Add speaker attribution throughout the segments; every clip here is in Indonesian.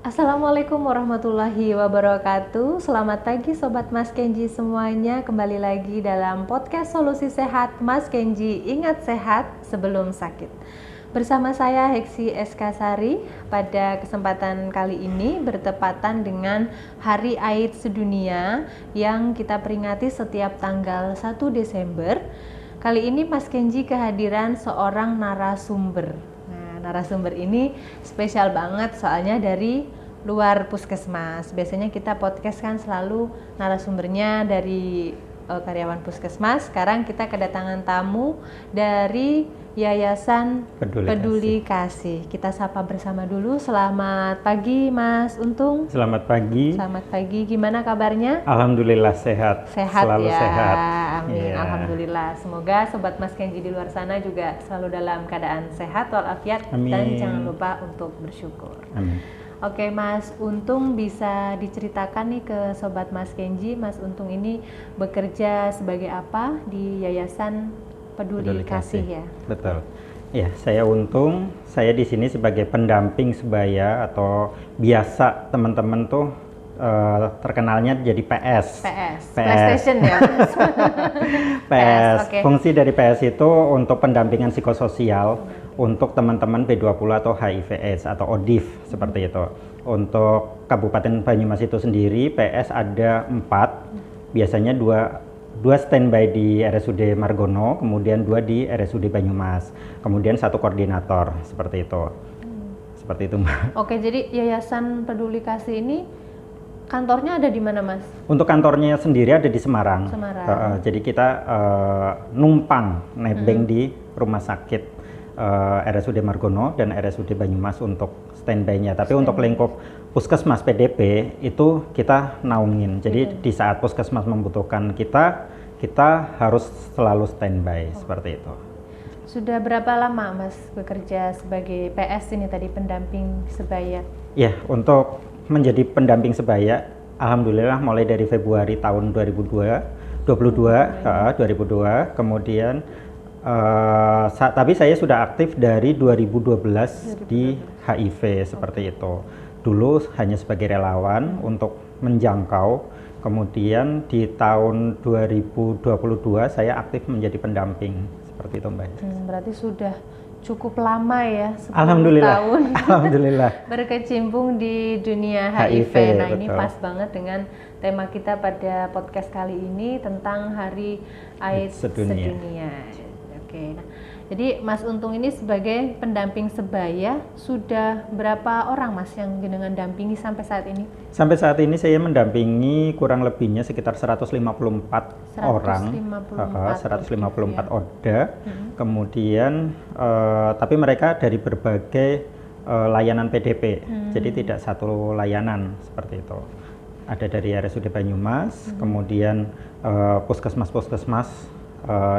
Speaker 1: Assalamualaikum warahmatullahi wabarakatuh. Selamat pagi Sobat Mas Kenji semuanya. Kembali lagi dalam podcast Solusi Sehat Mas Kenji. Ingat sehat sebelum sakit. Bersama saya Heksi SK Sari. Pada kesempatan kali ini bertepatan dengan Hari AIDS Sedunia yang kita peringati setiap tanggal 1 Desember. Kali ini Mas Kenji kehadiran seorang narasumber. Narasumber ini spesial banget soalnya dari luar puskesmas. Biasanya kita podcast kan selalu narasumbernya dari karyawan puskesmas. Sekarang kita kedatangan tamu dari Yayasan Peduli Kasih. Kita sapa bersama dulu. Selamat pagi Mas Untung.
Speaker 2: Selamat pagi.
Speaker 1: Selamat pagi. Gimana kabarnya?
Speaker 2: Alhamdulillah sehat.
Speaker 1: Sehat
Speaker 2: selalu
Speaker 1: ya.
Speaker 2: Sehat.
Speaker 1: Amin.
Speaker 2: Yeah.
Speaker 1: Alhamdulillah. Semoga Sobat Mas Kenji di luar sana juga selalu dalam keadaan sehat walafiat.
Speaker 2: Amin.
Speaker 1: Dan jangan lupa untuk bersyukur.
Speaker 2: Amin.
Speaker 1: Oke Mas Untung, bisa diceritakan nih ke Sobat Mas Kenji, Mas Untung ini bekerja sebagai apa di Yayasan Peduli Kasih ya?
Speaker 2: Betul. Ya, saya Untung. Saya di sini sebagai pendamping sebaya atau biasa teman-teman tuh terkenalnya jadi PS.
Speaker 1: PlayStation ya Mas?
Speaker 2: PS.
Speaker 1: Okay.
Speaker 2: Fungsi dari PS itu untuk pendampingan psikososial untuk teman-teman B20 atau HIV/AIDS atau ODIF seperti itu. Untuk Kabupaten Banyumas itu sendiri PS ada 4, biasanya dua standby di RSUD Margono, kemudian 2 di RSUD Banyumas, kemudian 1 koordinator seperti itu. Seperti itu Mbak.
Speaker 1: Oke, jadi Yayasan Peduli Kasih ini kantornya ada di mana Mas?
Speaker 2: Untuk kantornya sendiri ada di Semarang. Jadi kita numpang nebeng di rumah sakit RSUD Margono dan RSUD Banyumas untuk standby-nya. Tapi untuk lingkup puskesmas PDP itu kita naungin. Jadi di saat puskesmas membutuhkan kita harus selalu standby seperti itu.
Speaker 1: Sudah berapa lama Mas bekerja sebagai PS ini tadi, pendamping sebaya?
Speaker 2: Ya, untuk menjadi pendamping sebaya, alhamdulillah mulai dari Februari tahun 2002, kemudian tapi saya sudah aktif dari 2012 di HIV seperti itu. Dulu hanya sebagai relawan untuk menjangkau, kemudian di tahun 2022 saya aktif menjadi pendamping seperti itu Mbak.
Speaker 1: Berarti sudah cukup lama ya, 10
Speaker 2: Alhamdulillah.
Speaker 1: tahun
Speaker 2: Alhamdulillah.
Speaker 1: berkecimpung di dunia HIV. Nah betul. Ini pas banget dengan tema kita pada podcast kali ini tentang Hari AIDS Sedunia. Oke, nah, jadi Mas Untung ini sebagai pendamping sebaya sudah berapa orang Mas yang jenengan dampingi sampai saat ini?
Speaker 2: Sampai saat ini saya mendampingi kurang lebihnya sekitar 154 orang, 154 ODA. Kemudian tapi mereka dari berbagai layanan PDP, jadi tidak satu layanan seperti itu. Ada dari RSUD Banyumas, kemudian puskesmas-puskesmas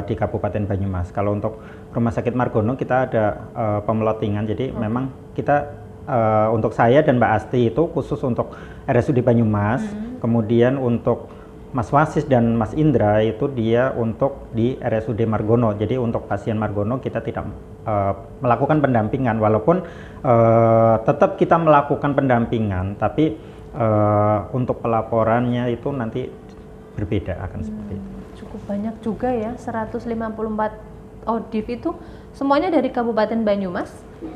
Speaker 2: di Kabupaten Banyumas. Kalau untuk Rumah Sakit Margono kita ada pemelotingan, jadi memang kita untuk saya dan Mbak Asti itu khusus untuk RSUD Banyumas, kemudian untuk Mas Wasis dan Mas Indra itu dia untuk di RSUD Margono. Jadi untuk pasien Margono kita tidak melakukan pendampingan, walaupun tetap kita melakukan pendampingan, tapi untuk pelaporannya itu nanti berbeda akan seperti itu.
Speaker 1: Cukup banyak juga ya, 154 ODIF itu semuanya dari Kabupaten Banyumas?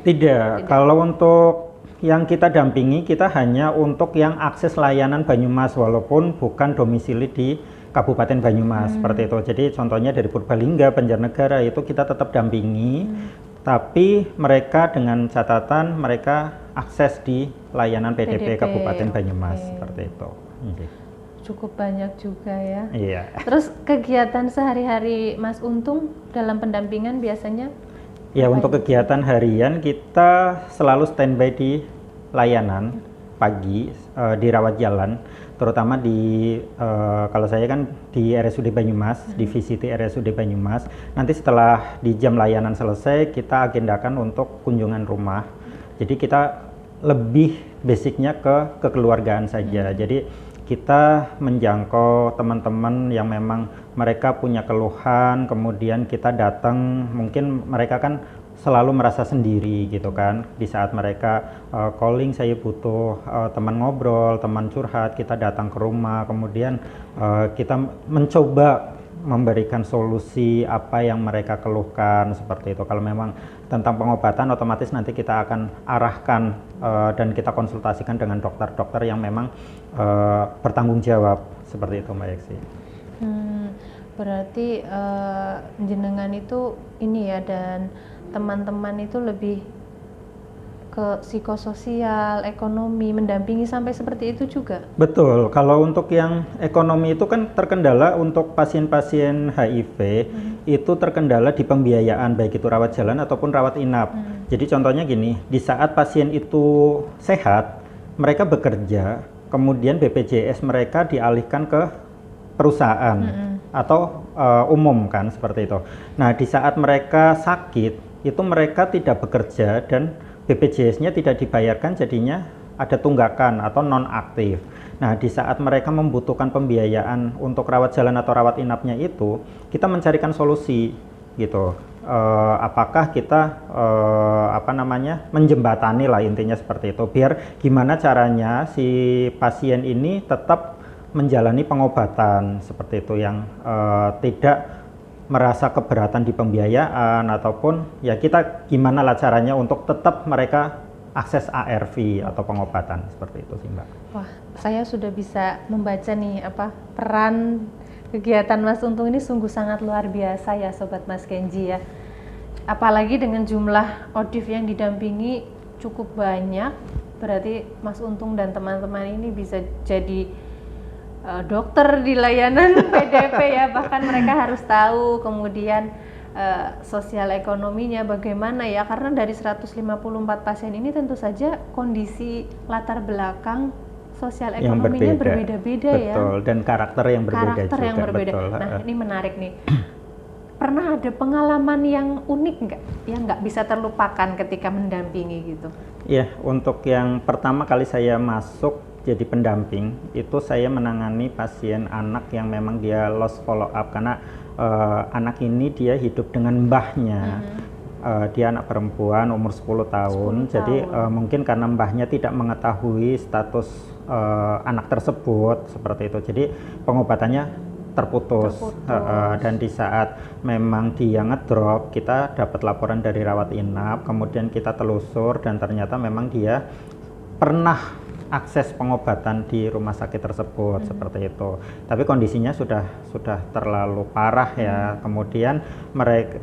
Speaker 2: Tidak. Kalau untuk yang kita dampingi, kita hanya untuk yang akses layanan Banyumas, walaupun bukan domisili di Kabupaten Banyumas seperti itu. Jadi contohnya dari Purbalingga, Banjarnegara itu kita tetap dampingi, tapi mereka dengan catatan mereka akses di layanan PDP Kabupaten Banyumas seperti itu.
Speaker 1: Cukup banyak juga ya.
Speaker 2: Iya.
Speaker 1: Terus kegiatan sehari-hari Mas Untung dalam pendampingan biasanya?
Speaker 2: Ya, untuk kegiatan harian kita selalu standby di layanan pagi di rawat jalan, terutama di kalau saya kan di RSUD Banyumas, divisi RSUD Banyumas. Nanti setelah di jam layanan selesai kita agendakan untuk kunjungan rumah. Jadi kita lebih basicnya ke kekeluargaan saja. Jadi kita menjangkau teman-teman yang memang mereka punya keluhan, kemudian kita datang, mungkin mereka kan selalu merasa sendiri gitu kan. Di saat mereka calling, saya butuh teman ngobrol, teman curhat, kita datang ke rumah, kemudian kita mencoba memberikan solusi apa yang mereka keluhkan seperti itu. Kalau memang tentang pengobatan, otomatis nanti kita akan arahkan dan kita konsultasikan dengan dokter-dokter yang memang bertanggung jawab seperti itu, Mbak Yeksi.
Speaker 1: Berarti jenengan itu ini ya, dan teman-teman itu lebih ke psikososial, ekonomi, mendampingi sampai seperti itu juga?
Speaker 2: Betul, kalau untuk yang ekonomi itu kan terkendala untuk pasien-pasien HIV, itu terkendala di pembiayaan, baik itu rawat jalan ataupun rawat inap. Jadi contohnya gini, di saat pasien itu sehat, mereka bekerja, kemudian BPJS mereka dialihkan ke perusahaan atau umum kan, seperti itu. Nah, di saat mereka sakit, itu mereka tidak bekerja dan BPJS-nya tidak dibayarkan, jadinya ada tunggakan atau non-aktif. Nah, di saat mereka membutuhkan pembiayaan untuk rawat jalan atau rawat inapnya itu, kita mencarikan solusi gitu. Apakah kita menjembatani lah, intinya seperti itu. Biar gimana caranya si pasien ini tetap menjalani pengobatan seperti itu, yang tidak merasa keberatan di pembiayaan, ataupun ya kita gimana lah caranya untuk tetap mereka akses ARV atau pengobatan seperti itu sih, Mbak.
Speaker 1: Wah, saya sudah bisa membaca nih peran kegiatan Mas Untung ini sungguh sangat luar biasa ya Sobat Mas Kenji ya. Apalagi dengan jumlah ODIF yang didampingi cukup banyak, berarti Mas Untung dan teman-teman ini bisa jadi dokter di layanan PDP ya, bahkan mereka harus tahu kemudian sosial ekonominya bagaimana ya, karena dari 154 pasien ini tentu saja kondisi latar belakang sosial ekonominya berbeda-beda ya.
Speaker 2: Betul, dan karakter yang berbeda
Speaker 1: karakter
Speaker 2: juga.
Speaker 1: Yang berbeda.
Speaker 2: Betul.
Speaker 1: Nah, ini menarik nih. Pernah ada pengalaman yang unik nggak, yang nggak bisa terlupakan ketika mendampingi gitu?
Speaker 2: Iya, untuk yang pertama kali saya masuk jadi pendamping, itu saya menangani pasien anak yang memang dia lost follow up, karena anak ini dia hidup dengan mbahnya. Dia anak perempuan umur 10 tahun. Jadi mungkin karena mbahnya tidak mengetahui status anak tersebut seperti itu, jadi pengobatannya terputus. Dan di saat memang dia ngedrop, kita dapat laporan dari rawat inap, kemudian kita telusur dan ternyata memang dia pernah akses pengobatan di rumah sakit tersebut seperti itu. Tapi kondisinya sudah terlalu parah ya. Kemudian mereka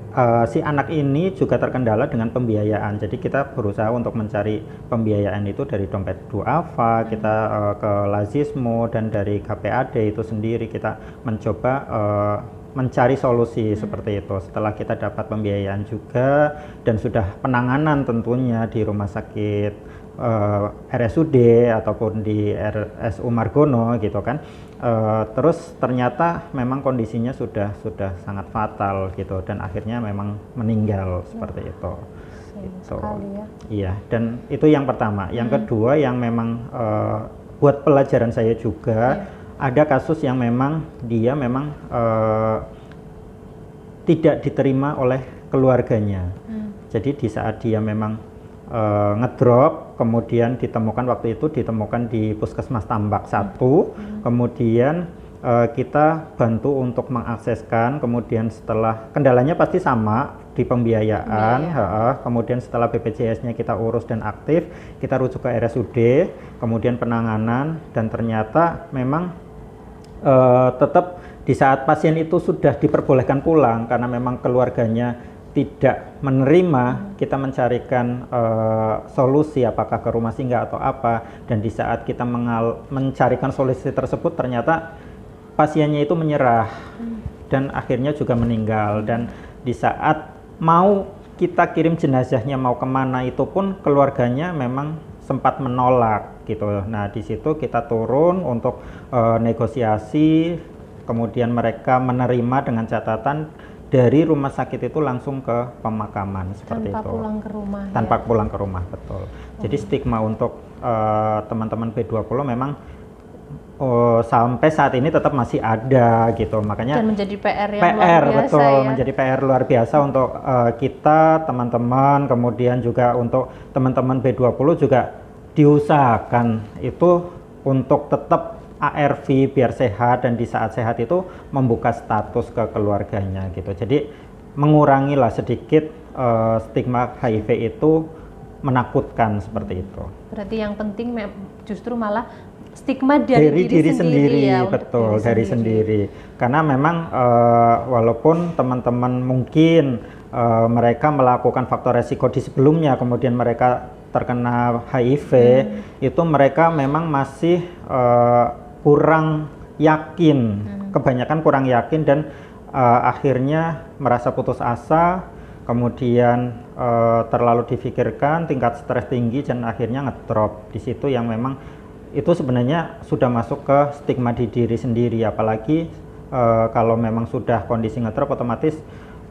Speaker 2: si anak ini juga terkendala dengan pembiayaan. Jadi kita berusaha untuk mencari pembiayaan itu dari dompet duafa, kita ke Lazismo, dan dari KPAD itu sendiri kita mencoba mencari solusi seperti itu. Setelah kita dapat pembiayaan juga dan sudah penanganan tentunya di rumah sakit RSUD ataupun di RSU Margono gitu kan, terus ternyata memang kondisinya sudah sangat fatal gitu, dan akhirnya memang meninggal seperti itu. Gitu.
Speaker 1: Ya.
Speaker 2: Iya, dan itu yang pertama. Yang kedua yang memang buat pelajaran saya juga, ada kasus yang memang dia memang tidak diterima oleh keluarganya. Jadi di saat dia memang ngedrop, kemudian ditemukan waktu itu di Puskesmas Tambak 1, kemudian kita bantu untuk mengakseskan, kemudian setelah kendalanya pasti sama di pembiayaan, kemudian setelah BPJS-nya kita urus dan aktif, kita rujuk ke RSUD, kemudian penanganan, dan ternyata memang tetap di saat pasien itu sudah diperbolehkan pulang karena memang keluarganya tidak menerima, kita mencarikan solusi apakah ke rumah singgah atau apa, dan di saat kita mencarikan solusi tersebut ternyata pasiennya itu menyerah dan akhirnya juga meninggal. Dan di saat mau kita kirim jenazahnya mau kemana itu pun keluarganya memang sempat menolak gitu. Nah, di situ kita turun untuk negosiasi, kemudian mereka menerima dengan catatan dari rumah sakit itu langsung ke pemakaman seperti
Speaker 1: tanpa
Speaker 2: itu.
Speaker 1: Pulang ke rumah.
Speaker 2: Tanpa pulang ke rumah, betul. Jadi stigma untuk teman-teman B20 memang sampai saat ini tetap masih ada gitu. Makanya
Speaker 1: dan menjadi PR yang luar biasa,
Speaker 2: betul
Speaker 1: ya.
Speaker 2: menjadi PR luar biasa untuk kita teman-teman, kemudian juga untuk teman-teman B20 juga diusahakan itu untuk tetap ARV biar sehat, dan di saat sehat itu membuka status ke keluarganya gitu. Jadi mengurangilah sedikit stigma HIV itu menakutkan seperti itu.
Speaker 1: Berarti yang penting justru malah stigma dari diri sendiri ya,
Speaker 2: betul, dari sendiri. Karena memang walaupun teman-teman mungkin mereka melakukan faktor resiko di sebelumnya, kemudian mereka terkena HIV, itu mereka memang masih kurang yakin, kebanyakan kurang yakin, dan akhirnya merasa putus asa, kemudian terlalu difikirkan, tingkat stres tinggi, dan akhirnya ngedrop. Di situ yang memang itu sebenarnya sudah masuk ke stigma di diri sendiri, apalagi kalau memang sudah kondisi ngedrop, otomatis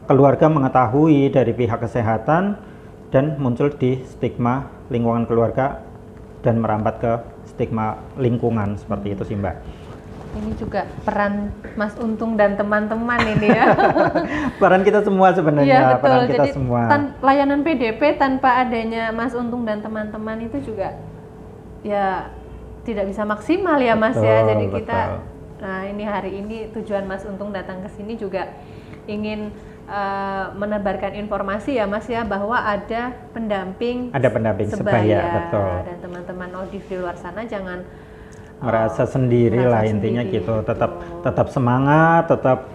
Speaker 2: keluarga mengetahui dari pihak kesehatan dan muncul di stigma lingkungan keluarga dan merambat ke stigma lingkungan, seperti itu sih Mbak.
Speaker 1: Ini juga peran Mas Untung dan teman-teman ini ya.
Speaker 2: Peran kita semua sebenarnya,
Speaker 1: ya, betul.
Speaker 2: peran kita
Speaker 1: jadi,
Speaker 2: semua.
Speaker 1: Layanan PDP tanpa adanya Mas Untung dan teman-teman itu juga ya tidak bisa maksimal ya Mas,
Speaker 2: betul,
Speaker 1: ya. Jadi
Speaker 2: betul.
Speaker 1: kita, nah ini hari ini tujuan Mas Untung datang ke sini juga ingin menebarkan informasi ya Mas ya, bahwa ada pendamping sebaya,
Speaker 2: betul.
Speaker 1: Dan teman-teman Audif di luar sana jangan
Speaker 2: merasa sendiri lah intinya gitu. Tetap semangat, tetap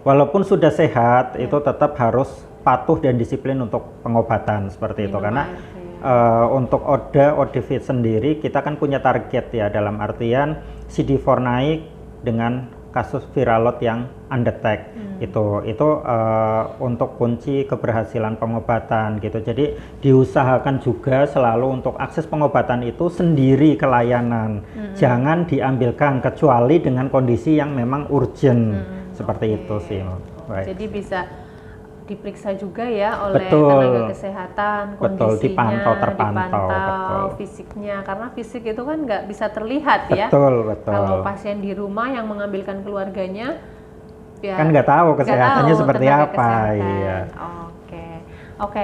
Speaker 2: walaupun sudah sehat itu tetap harus patuh dan disiplin untuk pengobatan seperti itu. Karena untuk ODAFID sendiri kita kan punya target ya, dalam artian CD4 naik dengan kasus viral load yang undetect. Itu untuk kunci keberhasilan pengobatan gitu. Jadi diusahakan juga selalu untuk akses pengobatan itu sendiri ke layanan, jangan diambilkan kecuali dengan kondisi yang memang urgent, seperti itu sih. Baik.
Speaker 1: Jadi bisa diperiksa juga ya oleh tenaga kesehatan, kondisinya, terpantau fisiknya, karena fisik itu kan nggak bisa terlihat ya.
Speaker 2: Betul.
Speaker 1: Kalau pasien di rumah yang mengambilkan keluarganya, ya
Speaker 2: kan nggak tahu kesehatannya seperti apa. Iya.
Speaker 1: Oke.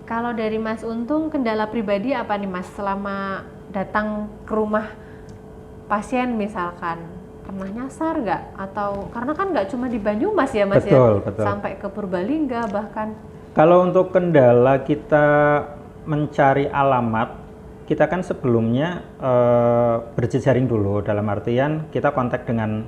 Speaker 1: Kalau dari Mas Untung, kendala pribadi apa nih Mas selama datang ke rumah pasien misalkan? Pernah nyasar nggak? Atau karena kan nggak cuma di Banyumas ya Mas,
Speaker 2: betul.
Speaker 1: sampai ke Purbalingga bahkan.
Speaker 2: Kalau untuk kendala kita mencari alamat, kita kan sebelumnya berjejaring dulu, dalam artian kita kontak dengan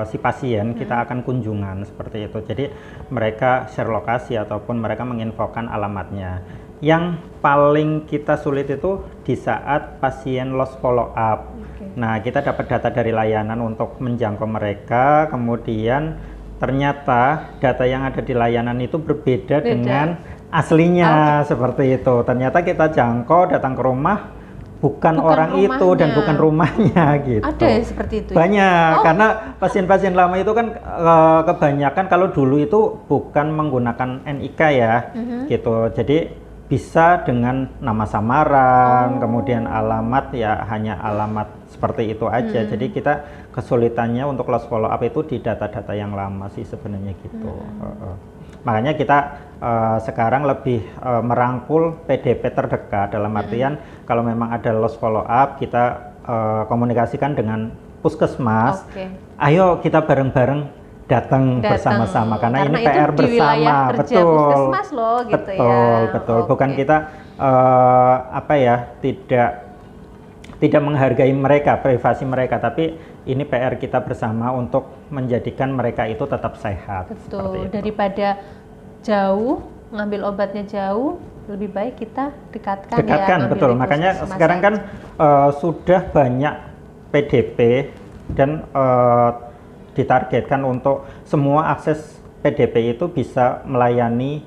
Speaker 2: si pasien, kita akan kunjungan seperti itu. Jadi mereka share lokasi ataupun mereka menginfokan alamatnya. Yang paling kita sulit itu di saat pasien lost follow up. Nah, kita dapat data dari layanan untuk menjangkau mereka, kemudian ternyata data yang ada di layanan itu berbeda dengan aslinya, seperti itu. Ternyata kita jangkau, datang ke rumah, bukan orang rumahnya itu dan bukan rumahnya gitu.
Speaker 1: Ada ya seperti itu?
Speaker 2: Banyak, karena pasien-pasien lama itu kan kebanyakan kalau dulu itu bukan menggunakan NIK ya, gitu. Jadi bisa dengan nama samaran, kemudian alamat ya hanya alamat seperti itu aja. Jadi kita kesulitannya untuk lost follow up itu di data-data yang lama sih sebenarnya gitu. Makanya kita sekarang lebih merangkul PDP terdekat, dalam artian kalau memang ada lost follow up kita komunikasikan dengan puskesmas. Ayo kita bareng-bareng datang bersama-sama karena ini PR bersama,
Speaker 1: betul. Puskesmas loh, gitu
Speaker 2: betul. Bukan kita tidak menghargai mereka, privasi mereka, tapi ini PR kita bersama untuk menjadikan mereka itu tetap sehat.
Speaker 1: Betul. Daripada jauh ngambil obatnya jauh, lebih baik kita dekatkan
Speaker 2: betul. Makanya sekarang kan sudah banyak PDP dan ditargetkan untuk semua akses PDP itu bisa melayani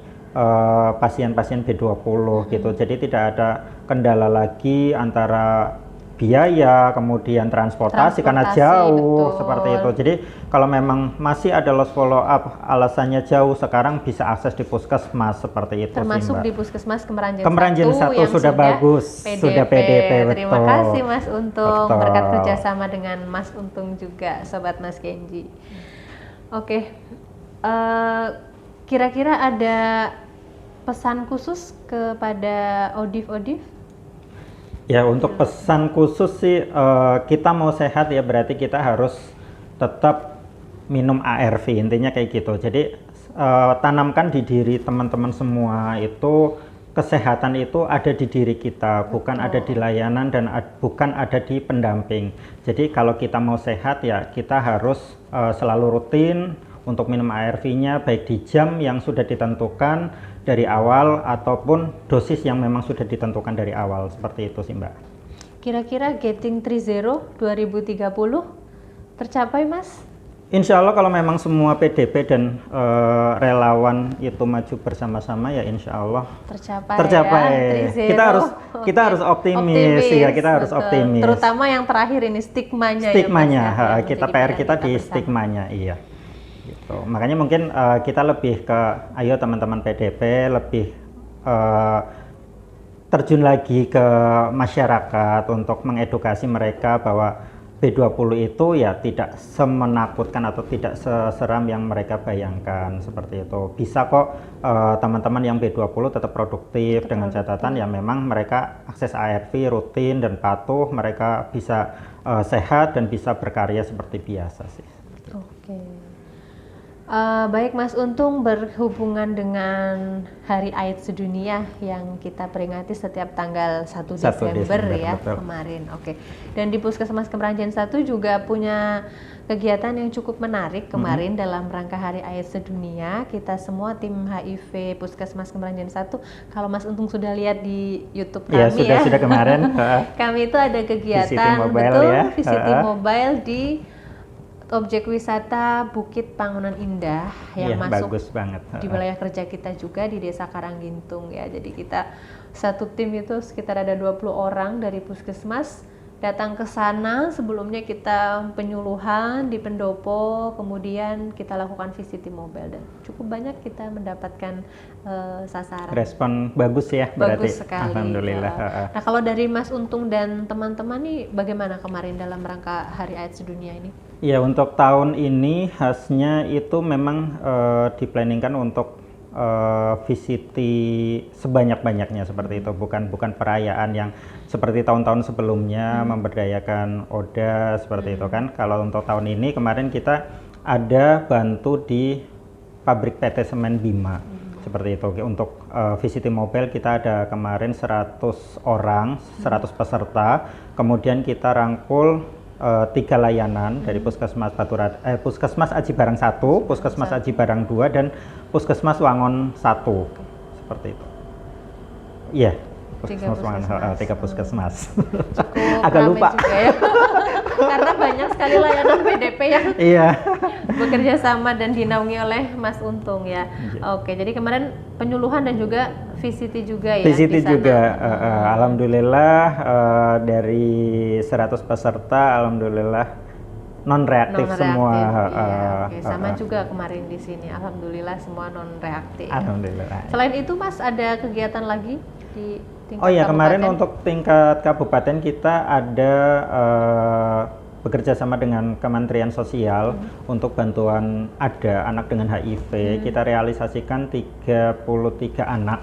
Speaker 2: pasien-pasien B20 gitu. Jadi tidak ada kendala lagi antara biaya, kemudian transportasi karena jauh,
Speaker 1: betul.
Speaker 2: seperti itu. Jadi kalau memang masih ada lost follow up, alasannya jauh, sekarang bisa akses di puskesmas seperti itu.
Speaker 1: Termasuk
Speaker 2: sih, Mbak.
Speaker 1: di Puskesmas
Speaker 2: Kemeranjen 1
Speaker 1: yang
Speaker 2: sudah bagus, sudah PDP,
Speaker 1: Terima
Speaker 2: betul.
Speaker 1: kasih Mas Untung,
Speaker 2: Betul.
Speaker 1: berkat kerjasama dengan Mas Untung juga, Sobat Mas Kenji. Oke, kira-kira ada pesan khusus kepada Odif?
Speaker 2: Ya, untuk pesan khusus sih, kita mau sehat ya berarti kita harus tetap minum ARV, intinya kayak gitu. Jadi tanamkan di diri teman-teman semua itu, kesehatan itu ada di diri kita, bukan ada di layanan dan bukan ada di pendamping. Jadi kalau kita mau sehat ya kita harus selalu rutin untuk minum ARV-nya, baik di jam yang sudah ditentukan dari awal ataupun dosis yang memang sudah ditentukan dari awal, seperti itu sih Mbak.
Speaker 1: Kira-kira Getting 30 2030 tercapai Mas?
Speaker 2: Insya Allah kalau memang semua PDP dan relawan itu maju bersama-sama ya insya Allah tercapai. Ya, kita harus optimis ya, kita harus optimis.
Speaker 1: Terutama yang terakhir ini stigmanya.
Speaker 2: Ya, kita PR kita di stigmanya, iya. Gitu. Makanya mungkin kita lebih ke ayo teman-teman PDP lebih terjun lagi ke masyarakat untuk mengedukasi mereka bahwa B20 itu ya tidak semenakutkan atau tidak seseram yang mereka bayangkan, seperti itu. Bisa kok teman-teman yang B20 tetap produktif dengan catatan ya memang mereka akses ARV rutin dan patuh, mereka bisa sehat dan bisa berkarya seperti biasa sih.
Speaker 1: Oke. Baik Mas Untung, berhubungan dengan Hari AIDS Sedunia yang kita peringati setiap tanggal 1 Desember ya, betul. Kemarin. Oke. Dan di Puskesmas Kemeranjen 1 juga punya kegiatan yang cukup menarik kemarin dalam rangka Hari AIDS Sedunia. Kita semua tim HIV Puskesmas Kemeranjen 1, kalau Mas Untung sudah lihat di YouTube kami
Speaker 2: sudah kemarin.
Speaker 1: Kami itu ada kegiatan Visiti Mobile di objek wisata Bukit Pangunan Indah yang masuk
Speaker 2: bagus banget.
Speaker 1: Di wilayah kerja kita juga di Desa Karanggintung ya. Jadi kita satu tim itu sekitar ada 20 orang dari Puskesmas datang ke sana. Sebelumnya kita penyuluhan di pendopo, kemudian kita lakukan visiti mobile dan cukup banyak kita mendapatkan sasaran.
Speaker 2: Respon bagus ya berarti.
Speaker 1: Bagus sekali.
Speaker 2: Alhamdulillah.
Speaker 1: Nah, kalau dari Mas Untung dan teman-teman nih bagaimana kemarin dalam rangka Hari AIDS Sedunia ini?
Speaker 2: Ya, untuk tahun ini khasnya itu memang diplanningkan untuk visiti sebanyak-banyaknya seperti itu, bukan perayaan yang seperti tahun-tahun sebelumnya memberdayakan ODA seperti itu kan. Kalau untuk tahun ini kemarin kita ada bantu di pabrik PT Semen Bima seperti itu. Untuk visiti mobile kita ada kemarin 100 orang, 100 peserta, kemudian kita rangkul 3 layanan dari Puskesmas Puskesmas Aji Barang 1, Puskesmas Aji Barang 2 dan Puskesmas Wangon 1 seperti itu. Iya, Puskesmas Wangon 3 Puskesmas. Agak lupa.
Speaker 1: Juga ya. Karena banyak sekali layanan PDP yang bekerja sama dan dinaungi oleh Mas Untung ya. Oke, jadi kemarin penyuluhan dan juga visiti juga ya.
Speaker 2: Visiti juga, alhamdulillah dari 100 peserta, alhamdulillah non reaktif semua.
Speaker 1: Oke, sama juga kemarin di sini, alhamdulillah semua non reaktif.
Speaker 2: Alhamdulillah.
Speaker 1: Selain itu Mas ada kegiatan lagi di tingkat kabupaten?
Speaker 2: Kemarin untuk tingkat kabupaten kita ada bekerja sama dengan Kementerian Sosial untuk bantuan anak dengan HIV. Kita realisasikan 33 anak.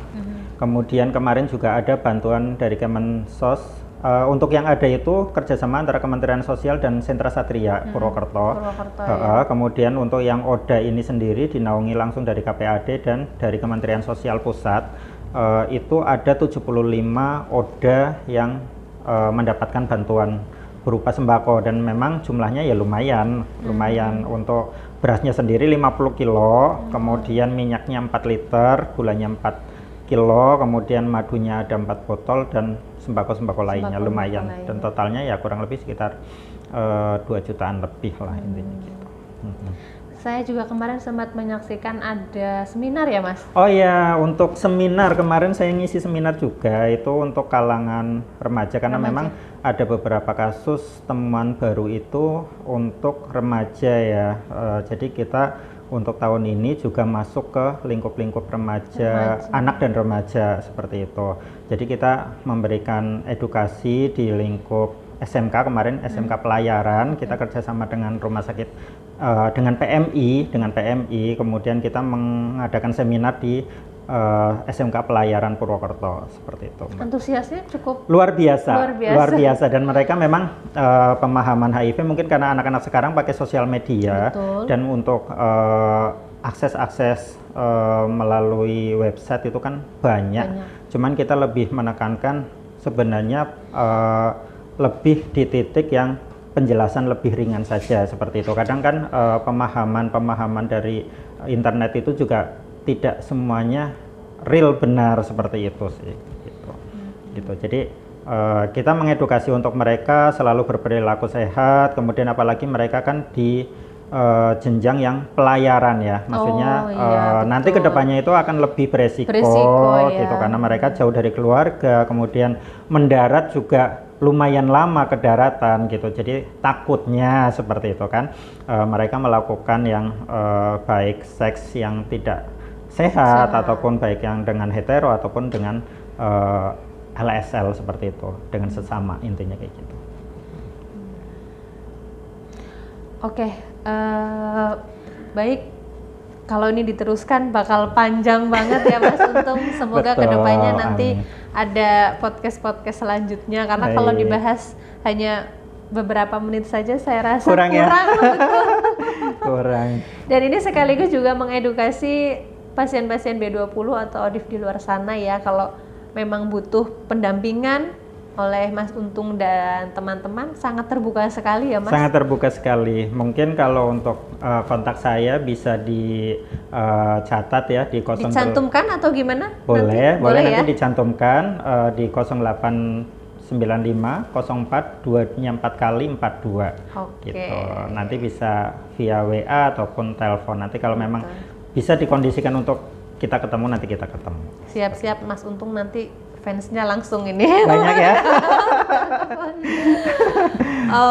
Speaker 2: Kemudian kemarin juga ada bantuan dari Kemensos. Untuk yang ada itu kerjasama antara Kementerian Sosial dan Sentra Satria Purwokerto. Ya. Kemudian untuk yang ODA ini sendiri dinaungi langsung dari KPAD dan dari Kementerian Sosial Pusat. Itu ada 75 ODA yang mendapatkan bantuan berupa sembako dan memang jumlahnya ya lumayan untuk berasnya sendiri 50 kilo, kemudian minyaknya 4 liter, gulanya 4 kilo, kemudian madunya ada 4 botol dan sembako lainnya lumayan dan totalnya ya kurang lebih sekitar 2 jutaan lebih lah intinya gitu.
Speaker 1: Saya juga kemarin sempat menyaksikan ada seminar ya Mas?
Speaker 2: Oh ya, untuk seminar kemarin saya ngisi seminar juga itu untuk kalangan remaja karena memang ada beberapa kasus temuan baru itu untuk remaja ya. Jadi kita untuk tahun ini juga masuk ke lingkup-lingkup remaja, anak dan remaja seperti itu. Jadi kita memberikan edukasi di lingkup SMK kemarin, SMK pelayaran, kita kerjasama dengan rumah sakit, dengan PMI, kemudian kita mengadakan seminar di SMK pelayaran Purwokerto, seperti itu.
Speaker 1: Antusiasnya cukup
Speaker 2: luar biasa, dan mereka memang pemahaman HIV mungkin karena anak-anak sekarang pakai sosial media.
Speaker 1: Betul.
Speaker 2: Dan untuk akses melalui website itu kan banyak. Cuman kita lebih menekankan sebenarnya lebih di titik yang penjelasan lebih ringan saja seperti itu. Kadang kan pemahaman dari internet itu juga tidak semuanya real benar seperti itu sih. Gitu. Jadi kita mengedukasi untuk mereka selalu berperilaku sehat. Kemudian apalagi mereka kan di jenjang yang pelayaran ya, maksudnya nanti kedepannya itu akan lebih beresiko gitu karena mereka jauh dari keluarga, kemudian mendarat juga lumayan lama ke daratan gitu, jadi takutnya seperti itu kan mereka melakukan yang baik seks yang tidak sehat ataupun baik yang dengan hetero ataupun dengan LSL seperti itu dengan sesama, intinya kayak gitu.
Speaker 1: Oke, baik. Kalau ini diteruskan bakal panjang banget ya Mas Untung. Semoga kedepannya nanti ada podcast selanjutnya karena kalau dibahas hanya beberapa menit saja saya rasa kurang
Speaker 2: ya?
Speaker 1: Kurang. Dan ini sekaligus juga mengedukasi pasien-pasien B20 atau ODIF di luar sana ya, kalau memang butuh pendampingan oleh Mas Untung dan teman-teman, sangat terbuka sekali ya Mas? Sangat
Speaker 2: terbuka sekali. Mungkin kalau untuk kontak saya bisa dicatat ya di 0.
Speaker 1: Dicantumkan atau gimana?
Speaker 2: Boleh nanti dicantumkan di 0895 04 2-nya 4 kali 42. Gitu. Nanti bisa via WA ataupun telepon. Nanti kalau memang bisa dikondisikan untuk kita ketemu, nanti kita ketemu.
Speaker 1: Siap-siap Mas Untung, nanti fansnya langsung ini
Speaker 2: banyak ya.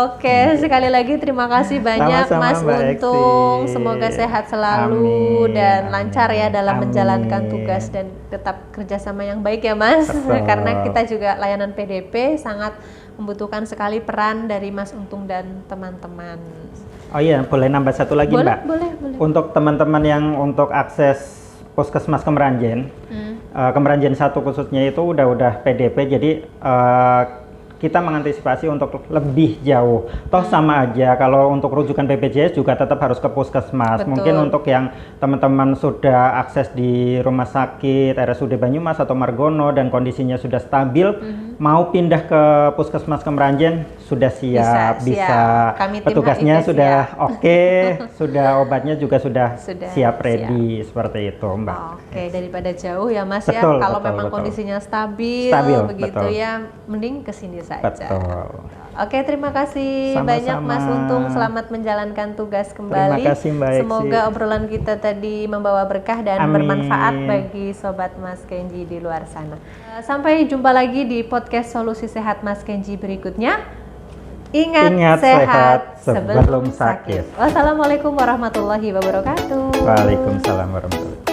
Speaker 1: Oke, sekali lagi terima kasih banyak Mas Untung. Semoga sehat selalu dan lancar ya dalam menjalankan tugas dan tetap kerjasama yang baik ya Mas. Karena kita juga layanan PDP sangat membutuhkan sekali peran dari Mas Untung dan teman-teman.
Speaker 2: Oh iya, boleh nambah satu lagi Mbak?
Speaker 1: Boleh.
Speaker 2: Untuk teman-teman yang untuk akses Puskesmas Kemeranjen, Kemeranjen 1 khususnya itu udah PDP, jadi kita mengantisipasi untuk lebih jauh. Toh sama aja, kalau untuk rujukan BPJS juga tetap harus ke Puskesmas. Mungkin untuk yang teman-teman sudah akses di rumah sakit RSUD Banyumas atau Margono dan kondisinya sudah stabil, mau pindah ke Puskesmas Kemeranjen sudah siap. Bisa. Petugasnya sudah oke, sudah obatnya juga sudah siap ready seperti itu Mbak.
Speaker 1: Oke, daripada jauh ya Mas ya. Kalau memang kondisinya stabil begitu ya, mending kesini saja. Oke, terima kasih banyak Mas Untung. Selamat menjalankan tugas kembali.
Speaker 2: Terima kasih Mbak Eksi.
Speaker 1: Semoga obrolan kita tadi membawa berkah dan bermanfaat bagi Sobat Mas Kenji di luar sana. Sampai jumpa lagi di podcast Solusi Sehat Mas Kenji berikutnya. Ingat sehat sebelum sakit. Wassalamualaikum warahmatullahi wabarakatuh.
Speaker 2: Waalaikumsalam warahmatullahi wabarakatuh.